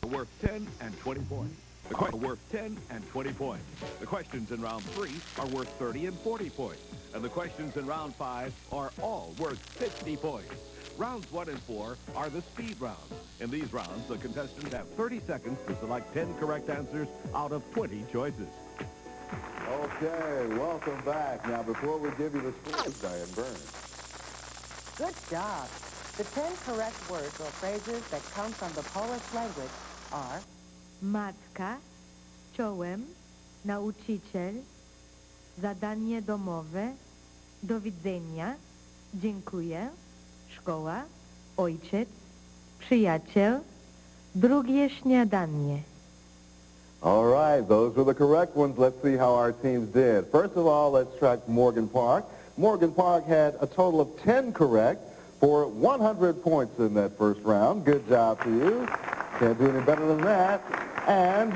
worth 10 and 20 points. The questions are worth 10 and 20 points. The questions in round 3 are worth 30 and 40 points. And the questions in round 5 are all worth 50 points. Rounds 1 and 4 are the speed rounds. In these rounds, the contestants have 30 seconds to select 10 correct answers out of 20 choices. Okay, welcome back. Now, before we give you the scores, Diane Burns. Good job. The 10 correct words or phrases that come from the Polish language are matka, czołem, nauczyciel, zadanie domowe, do widzenia, dziękuję, szkoła, ojciec, przyjaciel, drugie śniadanie. All right, those were the correct ones. Let's see how our teams did. First of all, let's track Morgan Park. Morgan Park had a total of 10 correct for 100 points in that first round. Good job to you. Can't do any better than that. And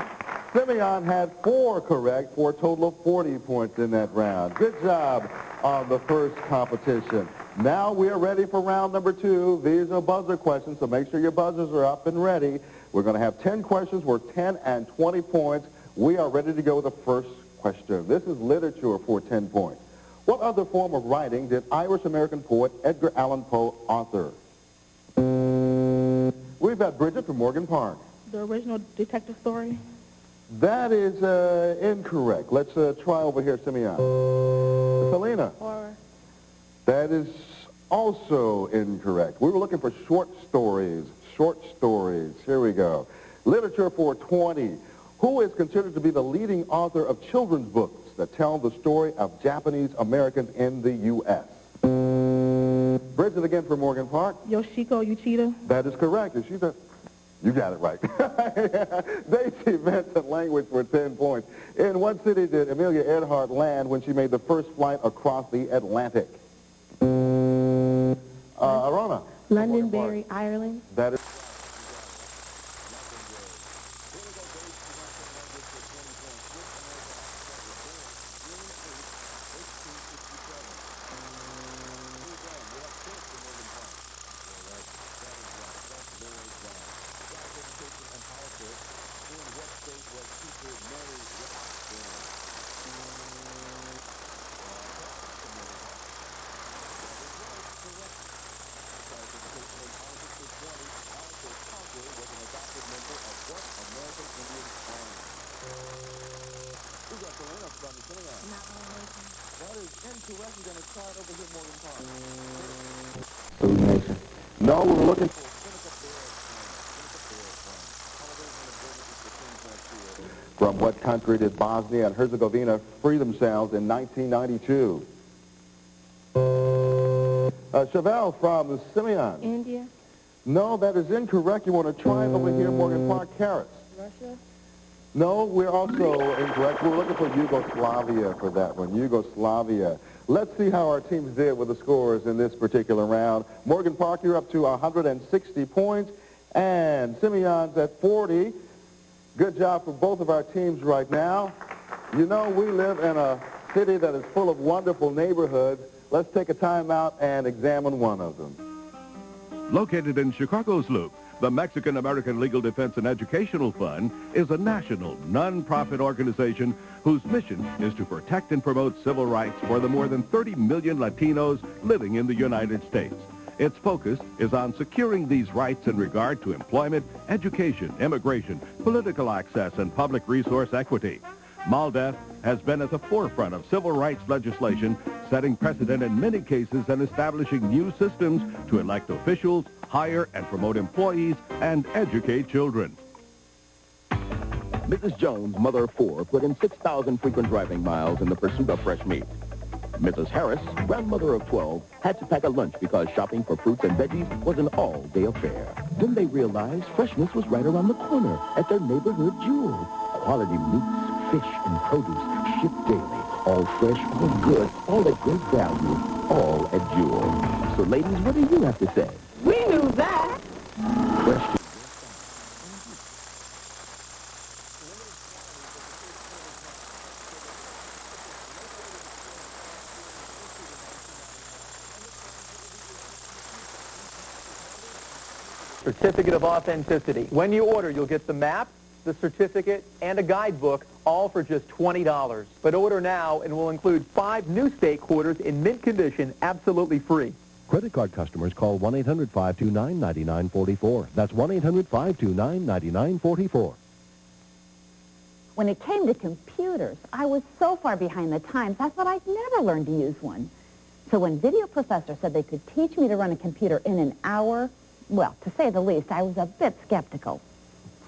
Simeon had 4 correct for a total of 40 points in that round. Good job on the first competition. Now we are ready for round number 2. These are buzzer questions, so make sure your buzzers are up and ready. We're going to have 10 questions worth 10 and 20 points. We are ready to go with the first question. This is literature for 10 points. What other form of writing did Irish-American poet Edgar Allan Poe author? We've got Bridget from Morgan Park. The original detective story? That is incorrect. Let's try over here, Simeon. Selena. Horror. That is also incorrect. We were looking for short stories. Short stories. Here we go. Literature for 20. Who is considered to be the leading author of children's books that tell the story of Japanese Americans in the U.S.? Bridget again from Morgan Park. Yoshiko Uchida. That is correct. Uchida. You got it right. Daisy Vincent language for 10 points. In what city did Amelia Earhart land when she made the first flight across the Atlantic? Arona. Londonderry, Ireland. That is. That is incorrect. We're going to try it over here, Morgan Park. No, we were looking for from what country did Bosnia and Herzegovina free themselves in 1992? Chevelle from Simeon. India. No, that is incorrect. You want to try it over here, Morgan Park. Carrots. Russia. No, we're also incorrect. We're looking for Yugoslavia for that one. Yugoslavia. Let's see how our teams did with the scores in this particular round. Morgan Park, you're up to 160 points, and Simeon's at 40. Good job for both of our teams right now. You know, we live in a city that is full of wonderful neighborhoods. Let's take a time out and examine one of them. Located in Chicago's Loop, the Mexican-American Legal Defense and Educational Fund is a national, non-profit organization whose mission is to protect and promote civil rights for the more than 30 million Latinos living in the United States. Its focus is on securing these rights in regard to employment, education, immigration, political access, and public resource equity. MALDEF has been at the forefront of civil rights legislation, setting precedent in many cases and establishing new systems to elect officials, hire and promote employees, and educate children. Mrs. Jones, mother of 4, put in 6,000 frequent driving miles in the pursuit of fresh meat. Mrs. Harris, grandmother of 12, had to pack a lunch because shopping for fruits and veggies was an all-day affair. Then they realized freshness was right around the corner at their neighborhood Jewel. Quality meats, fish, and produce shipped daily. All fresh, all good, all at great value, all at Jewel. So ladies, what do you have to say? We knew that. Fresh. Certificate of authenticity. When you order, you'll get the map, the certificate, and a guidebook, all for just $20. But order now, and we'll include 5 new steak quarters in mint condition, absolutely free. Credit card customers call 1-800-529-9944. That's 1-800-529-9944. When it came to computers, I was so far behind the times, I thought I'd never learn to use one. So when Video Professor said they could teach me to run a computer in an hour, well, to say the least, I was a bit skeptical.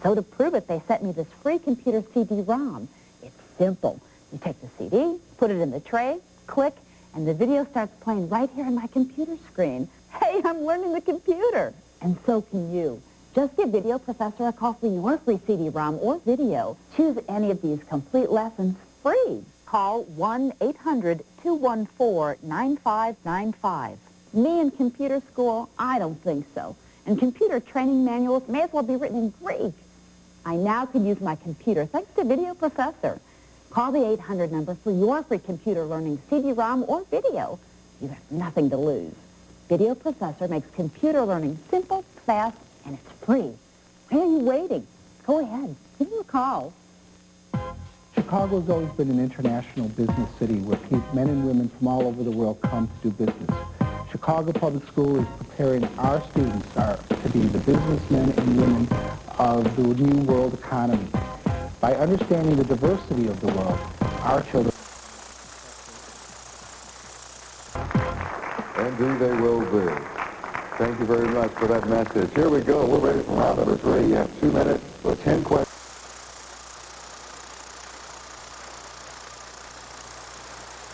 So to prove it, they sent me this free computer CD-ROM. It's simple. You take the CD, put it in the tray, click, and the video starts playing right here on my computer screen. Hey, I'm learning the computer. And so can you. Just give Video Professor a call for your free CD-ROM or video. Choose any of these complete lessons free. Call 1-800-214-9595. Me in computer school? I don't think so. And computer training manuals may as well be written in Greek. I now can use my computer thanks to Video Professor. Call the 800 number for your free computer learning CD-ROM or video. You have nothing to lose. Video Professor makes computer learning simple, fast, and it's free. Why are you waiting? Go ahead. Give him a call. Chicago's always been an international business city where men and women from all over the world come to do business. Chicago Public School is preparing our students to be the businessmen and women of the new world economy. By understanding the diversity of the world, our children... Indeed they will be. Thank you very much for that message. Here we go. We're ready for round number 3. You have 2 minutes for 10 questions.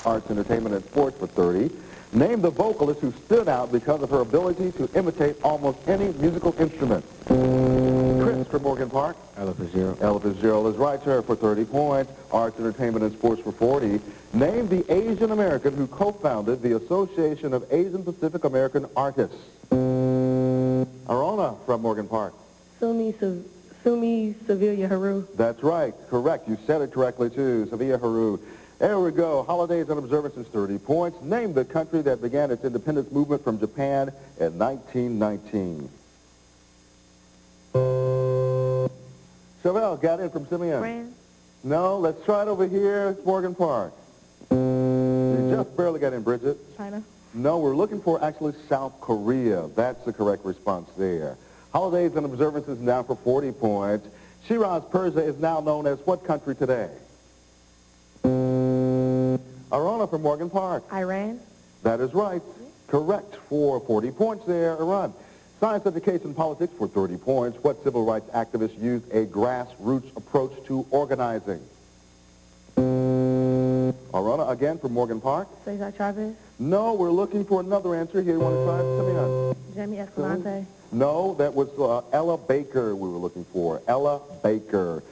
Arts, entertainment, and sports for 30. Name the vocalist who stood out because of her ability to imitate almost any musical instrument. Chris from Morgan Park. Ella Fitzgerald. Ella Fitzgerald is right, sir, for 30 points. Arts, entertainment, and sports for 40. Name the Asian American who co-founded the Association of Asian Pacific American Artists. Arona from Morgan Park. Sumi Sevilla Haru. That's right. Correct. You said it correctly, too. Sevilla Haru. There we go. Holidays and observances, 30 points. Name the country that began its independence movement from Japan in 1919. Chevelle got in from Simeon. France. No, let's try it over here. It's Morgan Park. You just barely got in, Bridget. China. No, we're looking for actually South Korea. That's the correct response there. Holidays and observances now for 40 points. Shiraz, Persia is now known as what country today? Arona from Morgan Park. Iran. That is right. Correct for 40 points there, Iran. Science, education, politics for 30 points. What civil rights activist used a grassroots approach to organizing? Arona again from Morgan Park. Cesar Chavez. No, we're looking for another answer here. You want to try it, Simeon? Jimmy Escalante. No, that was Ella Baker we were looking for. Ella Baker.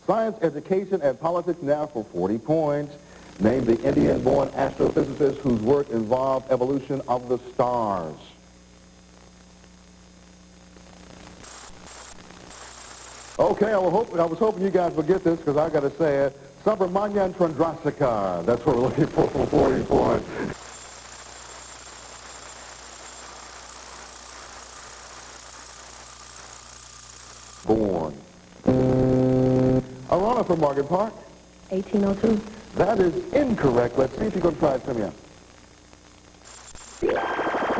Science, education, and politics now for 40 points. Name the Indian-born astrophysicist whose work involved evolution of the stars. Okay, I was hoping you guys would get this because I got to say it. Subramanian Chandrasekhar. That's what we're looking for 40 points. Born. Arona from Morgan Park. 1802. That is incorrect. Let's see if you can try it, Simeon.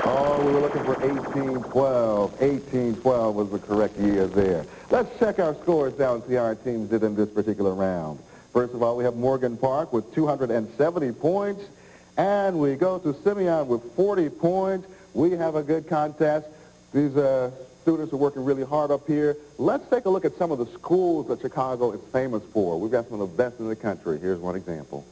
Oh, we were looking for 1812. 1812 was the correct year there. Let's check our scores now and see how our teams did in this particular round. First of all, we have Morgan Park with 270 points. And we go to Simeon with 40 points. We have a good contest. These students are working really hard up here. Let's take a look at some of the schools that Chicago is famous for. We've got some of the best in the country. Here's one example.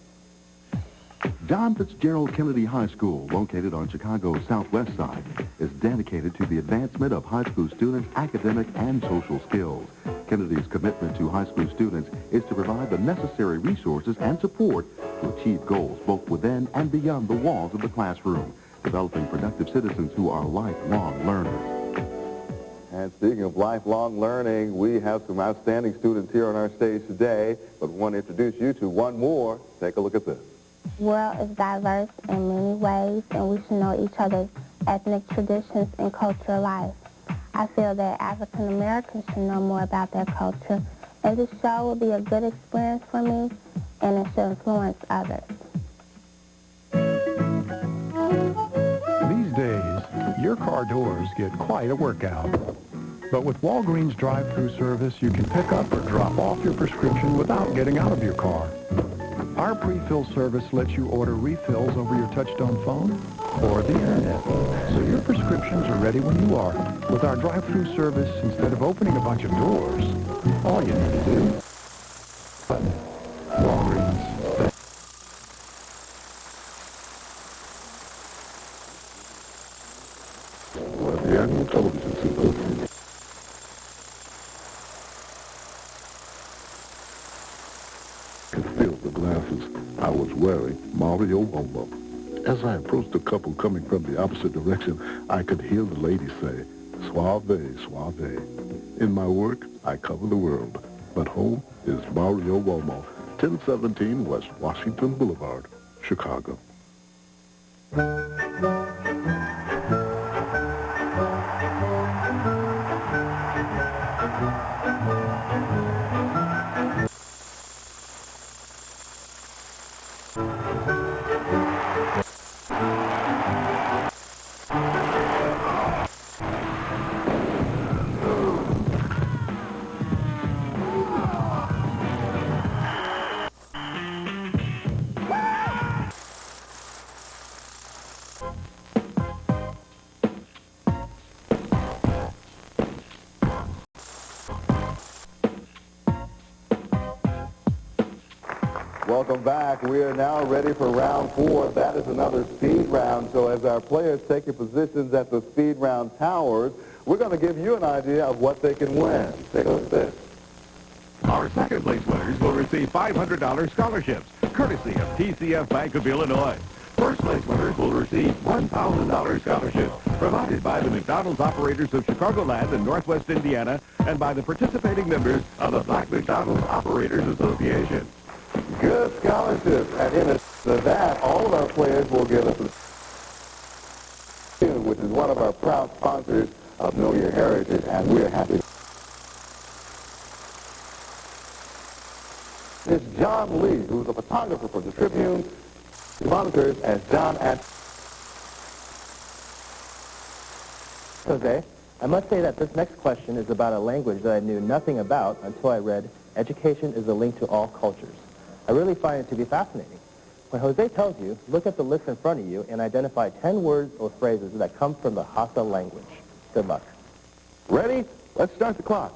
John Fitzgerald Kennedy High School, located on Chicago's southwest side, is dedicated to the advancement of high school students' academic and social skills. Kennedy's commitment to high school students is to provide the necessary resources and support to achieve goals both within and beyond the walls of the classroom, developing productive citizens who are lifelong learners. And speaking of lifelong learning, we have some outstanding students here on our stage today, but we want to introduce you to one more. Take a look at this. The world is diverse in many ways, and we should know each other's ethnic traditions and cultural life. I feel that African Americans should know more about their culture, and this show will be a good experience for me, and it should influence others. These days, your car doors get quite a workout. But with Walgreens drive-thru service, you can pick up or drop off your prescription without getting out of your car. Our pre-fill service lets you order refills over your touch-tone phone or the internet, so your prescriptions are ready when you are. With our drive-thru service, instead of opening a bunch of doors, all you need to do is Walgreens. The annual television symposium. Could feel the glasses I was wearing, Mario Uomo. As I approached the couple coming from the opposite direction, I could hear the lady say, "Suave, suave." In my work, I cover the world, but home is Mario Uomo, 1017 West Washington Boulevard, Chicago. Welcome back. We are now ready for round 4. That is another speed round. So as our players take your positions at the speed round towers, we're going to give you an idea of what they can win. Take a look at this. Our second place winners will receive $500 scholarships, courtesy of TCF Bank of Illinois. First place winners will receive $1,000 scholarships, provided by the McDonald's operators of Chicagoland and Northwest Indiana, and by the participating members of the Black McDonald's Operators Association. Good scholarships. And in addition to that, all of our players will get us a which is one of our proud sponsors of Know Your Heritage, and we're happy. It's John Lee, who's a photographer for the Tribune, monitors as John at. Jose, I must say that this next question is about a language that I knew nothing about until I read Education is a Link to All Cultures. I really find it to be fascinating. When Jose tells you, look at the list in front of you and identify 10 words or phrases that come from the Hausa language. Good luck. Ready? Let's start the clock.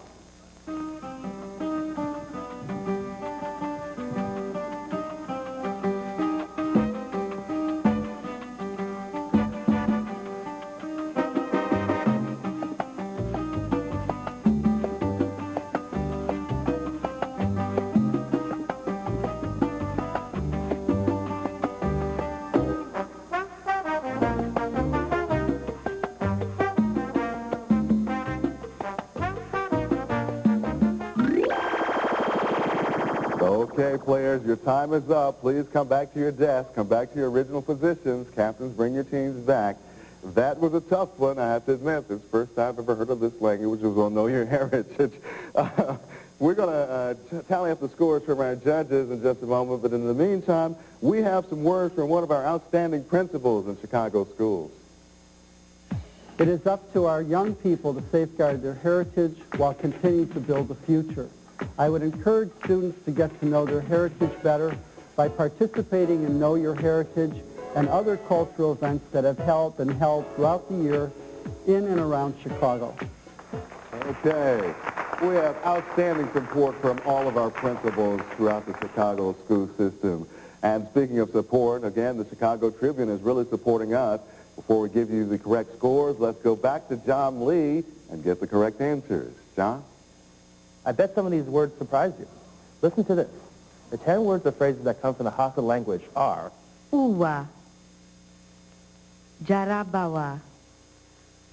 Okay, players, your time is up. Please come back to your desk. Come back to your original positions. Captains, bring your teams back. That was a tough one, I have to admit. It's the first time I've ever heard of this language. It was on Know Your Heritage. We're going to tally up the scores from our judges in just a moment, but in the meantime, we have some words from one of our outstanding principals in Chicago schools. It is up to our young people to safeguard their heritage while continuing to build the future. I would encourage students to get to know their heritage better by participating in Know Your Heritage and other cultural events that have been held throughout the year in and around Chicago. Okay. We have outstanding support from all of our principals throughout the Chicago school system. And speaking of support, again, the Chicago Tribune is really supporting us. Before we give you the correct scores, let's go back to John Lee and get the correct answers. John? I bet some of these words surprise you. Listen to this. The 10 words or phrases that come from the Hausa language are Uwa, Jarabawa,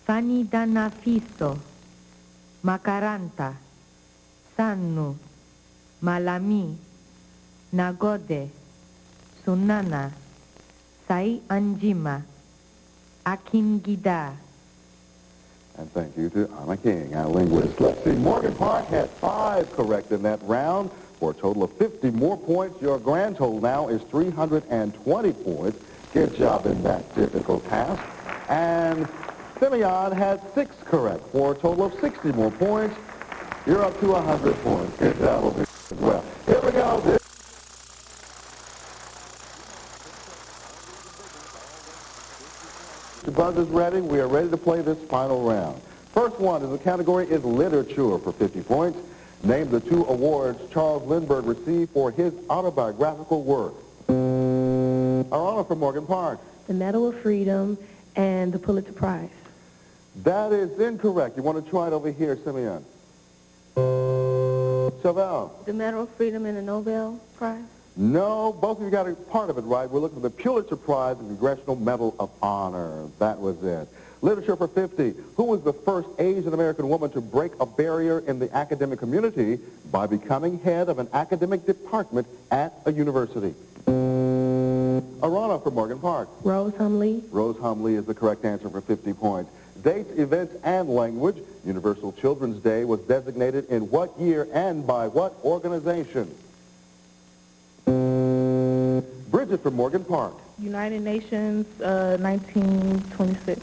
Fanidanafiso, Makaranta, Sannu, Malami, Nagode, Sunana, Sai Anjima, Akingida. And thank you to Anna King, our linguist. Let's see, Morgan Park had 5 correct in that round for a total of 50 more points. Your grand total now is 320 points. Good job in that difficult task. And Simeon had 6 correct for a total of 60 more points. You're up to 100 points. Good job over here as well. Here we go. The buzzer's ready. We are ready to play this final round. First one in the category is literature for 50 points. Name the 2 awards Charles Lindbergh received for his autobiographical work. Our honor from Morgan Park. The Medal of Freedom and the Pulitzer Prize. That is incorrect. You want to try it over here, Simeon. Chauvel. The Medal of Freedom and the Nobel Prize? No, both of you got a part of it right. We're looking for the Pulitzer Prize and Congressional Medal of Honor. That was it. Literature for 50. Who was the first Asian American woman to break a barrier in the academic community by becoming head of an academic department at a university? Arana from Morgan Park. Rose Humley. Rose Humley is the correct answer for 50 points. Dates, events, and language. Universal Children's Day was designated in what year and by what organization? Bridget from Morgan Park. United Nations, 1926.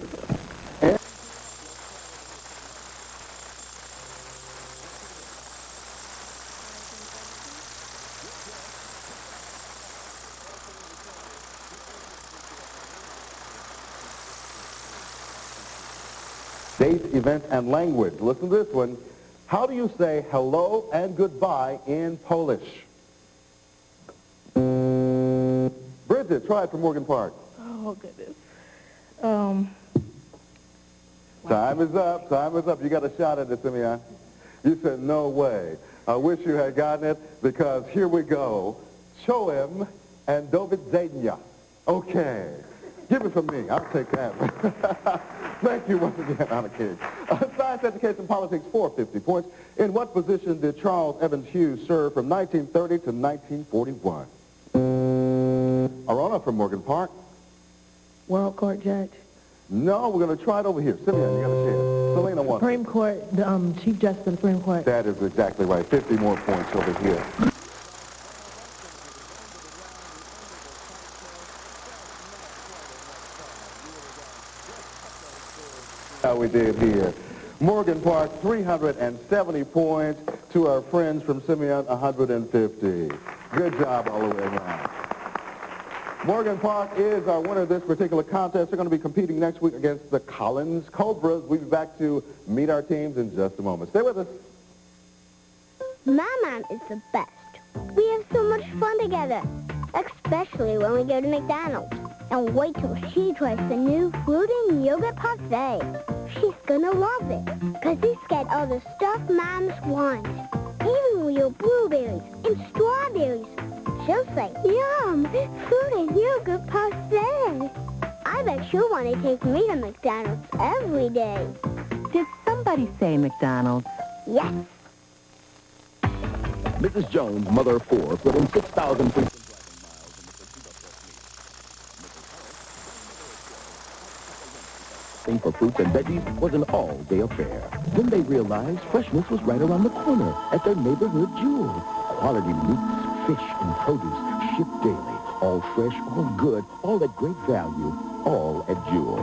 Dates, events, and language. Listen to this one. How do you say hello and goodbye in Polish? Bridget, try it for Morgan Park. Oh, goodness. Time is up. Time is up. You got a shot at it, Simeon. You said, no way. I wish you had gotten it because here we go. Choem and David Zadnia. Okay. Give it from me. I'll take that. Thank you once again, Anna King. Science, education, politics for 50 points. In what position did Charles Evans Hughes serve from 1930 to 1941? Arana from Morgan Park. World Court Judge. No, we're going to try it over here. Simeon, you got a chance. Selena wants Supreme Court, the Chief Justice of the Supreme Court. That is exactly right. 50 more points over here. How we did here. Morgan Park, 370 points. To our friends from Simeon, 150. Good job all the way around. Morgan Park is our winner of this particular contest. They're going to be competing next week against the Collins Cobras. We'll be back to meet our teams in just a moment. Stay with us. My mom is the best. We have so much fun together, especially when we go to McDonald's. And wait till she tries the new fruit and yogurt parfait. She's gonna love it, because it's got all the stuff Moms wants. Even real blueberries and strawberries. She'll say, yum, fruit and yogurt parfait. I bet she'll want to take me to McDonald's every day. Did somebody say McDonald's? Yes. Mrs. Jones, mother of 4, put in 6,000 frequent driving miles in the pursuit of fresh meat. For fruits and veggies was an all-day affair. Then they realized freshness was right around the corner at their neighborhood Jewel. Quality meats, fish, and produce shipped daily. All fresh, all good, all at great value, all at Jewel.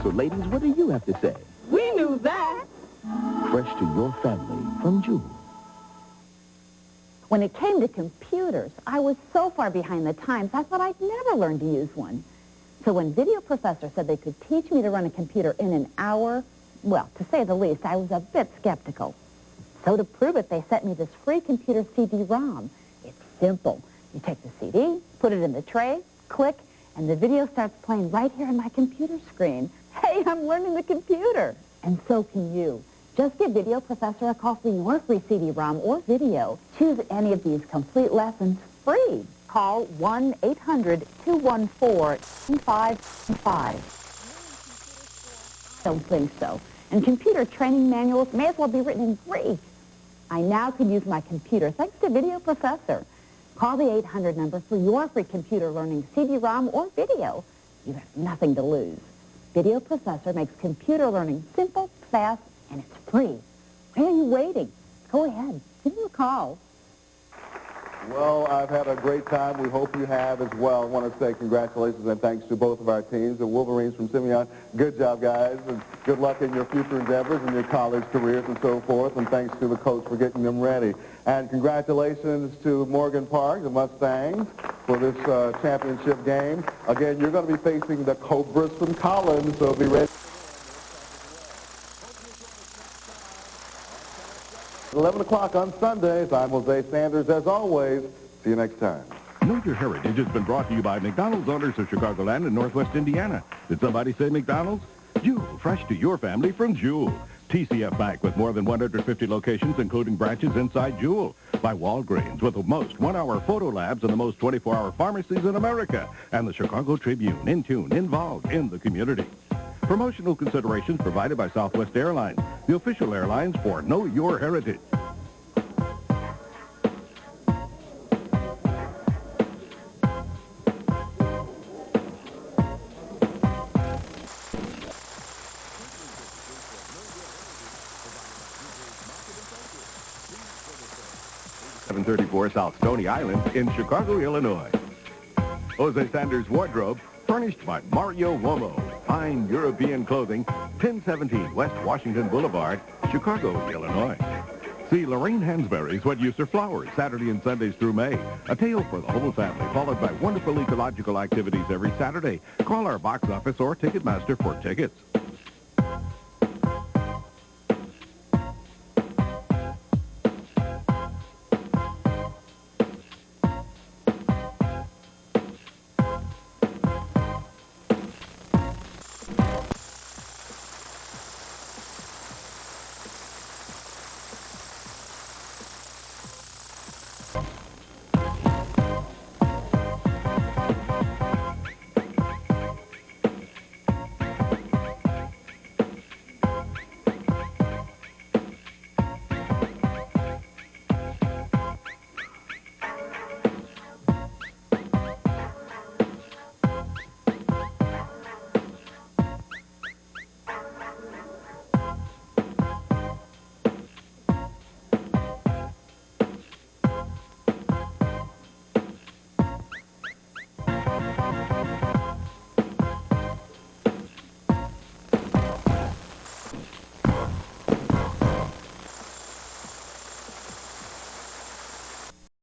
So ladies, what do you have to say? We knew that. Fresh to your family from Jewel. When it came to computers, I was so far behind the times, I thought I'd never learn to use one. So when Video Professor said they could teach me to run a computer in an hour, well, to say the least, I was a bit skeptical. So to prove it, they sent me this free computer CD-ROM. It's simple. You take the CD, put it in the tray, click, and the video starts playing right here on my computer screen. Hey, I'm learning the computer. And so can you. Just give Video Professor a call for your free CD-ROM or video. Choose any of these complete lessons free. Call 1-800-214-2555. Don't think so. And computer training manuals may as well be written in Greek. I now can use my computer thanks to Video Professor. Call the 800 number for your free computer learning CD-ROM or video. You have nothing to lose. Video Professor makes computer learning simple, fast, and it's free. Why are you waiting? Go ahead. Give them a call. Well, I've had a great time. We hope you have as well. I want to say congratulations and thanks to both of our teams. The Wolverines from Simeon, good job, guys, and good luck in your future endeavors and your college careers and so forth, and thanks to the coach for getting them ready. And congratulations to Morgan Park, the Mustangs, for this championship game. Again, you're going to be facing the Cobras from Collins, so be ready. 11 o'clock on Sundays. I'm Jose Sanders. As always, see you next time. Know Your Heritage has been brought to you by McDonald's owners of Chicagoland and Northwest Indiana. Did somebody say McDonald's? Jewel, fresh to your family from Jewel. TCF Bank with more than 150 locations, including branches inside Jewel. By Walgreens with the most one-hour photo labs and the most 24-hour pharmacies in America. And the Chicago Tribune, in tune, involved in the community. Promotional considerations provided by Southwest Airlines, the official airlines for Know Your Heritage. .734 South Stony Island in Chicago, Illinois. Jose Sanders' wardrobe furnished by Mario Uomo. Fine European clothing, 1017 West Washington Boulevard, Chicago, Illinois. See Lorraine Hansberry's What Use Are Flowers, Saturday and Sundays through May. A tale for the whole family, followed by wonderful ecological activities every Saturday. Call our box office or Ticketmaster for tickets.